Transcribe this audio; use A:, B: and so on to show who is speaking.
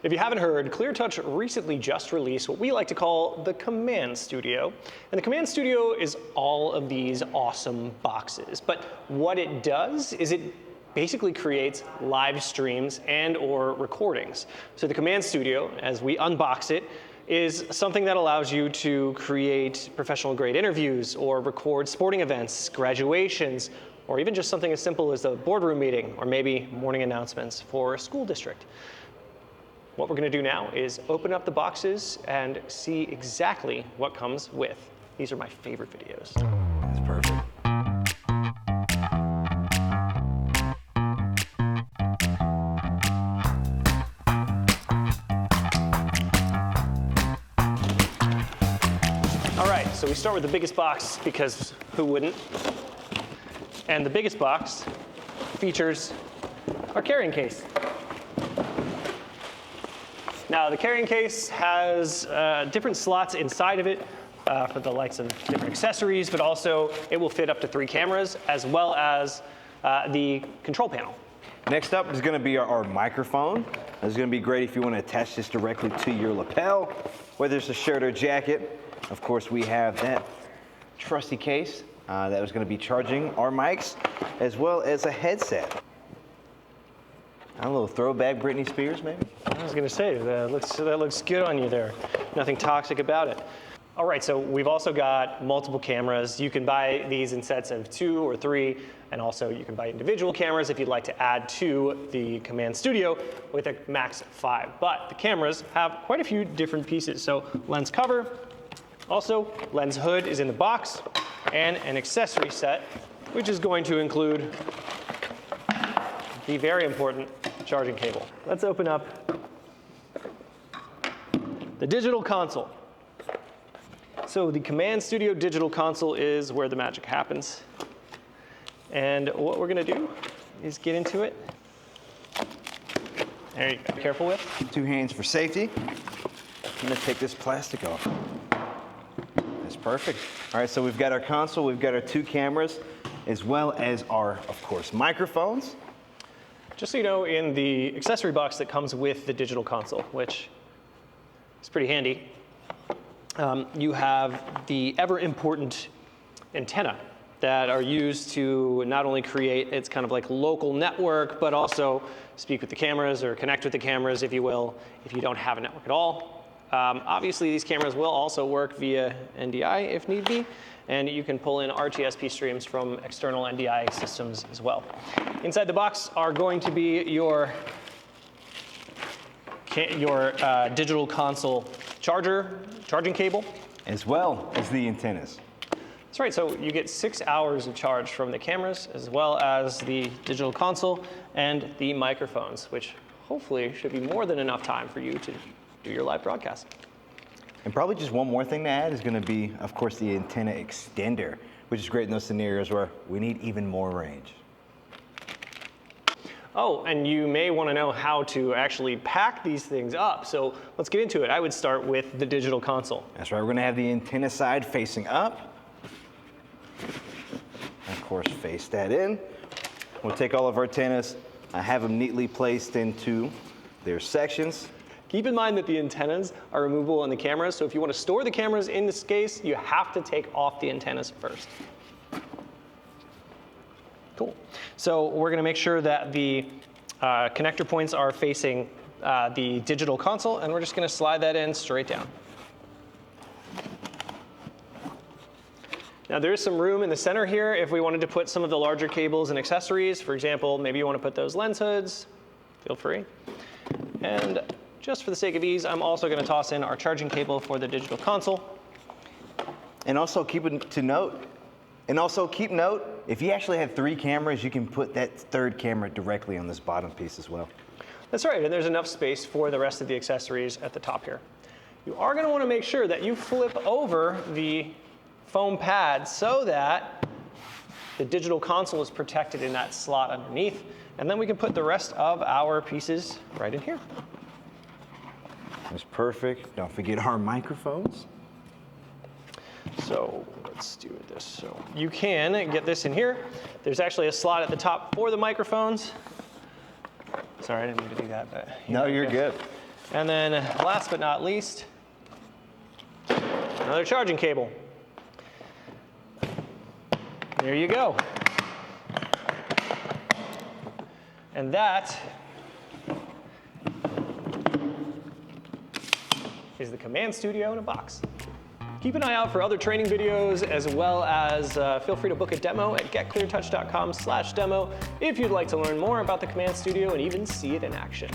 A: If you haven't heard, ClearTouch recently just released what we like to call the Command Studio. And the Command Studio is all of these awesome boxes. But what it does is it basically creates live streams and or recordings. So the Command Studio, as we unbox it, is something that allows you to create professional grade interviews or record sporting events, graduations, or even just something as simple as a boardroom meeting or maybe morning announcements for a school district. What we're going to do now is open up the boxes and see exactly what comes with. These are my favorite videos.
B: That's perfect.
A: All right, so we start with the biggest box because who wouldn't? And the biggest box features our carrying case. Now, the carrying case has different slots inside of it for the likes of different accessories, but also it will fit up to 3 cameras as well as the control panel.
B: Next up is going to be our microphone. This is going to be great if you want to attach this directly to your lapel, whether it's a shirt or jacket. Of course, we have that trusty case that was going to be charging our mics, as well as a headset. A little throwback Britney Spears, maybe?
A: I was going to say, that looks good on you there. Nothing toxic about it. All right, so we've also got multiple cameras. You can buy these in sets of 2 or 3, and also you can buy individual cameras if you'd like to add to the Command Studio with a max of 5. But the cameras have quite a few different pieces. So lens cover, also lens hood is in the box, and an accessory set, which is going to include the very important charging cable. Let's open up the digital console. So the Command Studio digital console is where the magic happens. And what we're going to do is get into it. There you go. Be careful with.
B: 2 hands for safety. I'm going to take this plastic off. That's perfect. All right, so we've got our console, we've got our 2 cameras, as well as our, of course, microphones.
A: Just so you know, in the accessory box that comes with the digital console, which is pretty handy, you have the ever important antenna that are used to not only create its kind of like local network, but also speak with the cameras or connect with the cameras, if you will, if you don't have a network at all. Obviously, these cameras will also work via NDI if need be, and you can pull in RTSP streams from external NDI systems as well. Inside the box are going to be your digital console charging cable.
B: As well as the antennas.
A: That's right, so you get 6 hours of charge from the cameras as well as the digital console and the microphones, which hopefully should be more than enough time for you to do your live broadcast.
B: And probably just one more thing to add is going to be, of course, the antenna extender, which is great in those scenarios where we need even more range.
A: Oh, and you may want to know how to actually pack these things up. So let's get into it. I would start with the digital console.
B: That's right, we're going to have the antenna side facing up. And of course, face that in. We'll take all of our antennas, have them neatly placed into their sections.
A: Keep in mind that the antennas are removable on the cameras, so if you want to store the cameras in this case, you have to take off the antennas first. Cool. So we're going to make sure that the connector points are facing the digital console, and we're just going to slide that in straight down. Now there is some room in the center here if we wanted to put some of the larger cables and accessories. For example, maybe you want to put those lens hoods, feel free. And just for the sake of ease, I'm also going to toss in our charging cable for the digital console.
B: And also keep note, if you actually have 3 cameras, you can put that 3rd camera directly on this bottom piece as well.
A: That's right, and there's enough space for the rest of the accessories at the top here. You are going to want to make sure that you flip over the foam pad so that the digital console is protected in that slot underneath, and then we can put the rest of our pieces right in here.
B: That's perfect. Don't forget our microphones.
A: So let's do this. So you can get this in here. There's actually a slot at the top for the microphones. Sorry, I didn't mean to do that. But
B: no, you're good.
A: And then last but not least, another charging cable. There you go. And that is the Command Studio in a box. Keep an eye out for other training videos, as well as feel free to book a demo at getcleartouch.com/demo if you'd like to learn more about the Command Studio and even see it in action.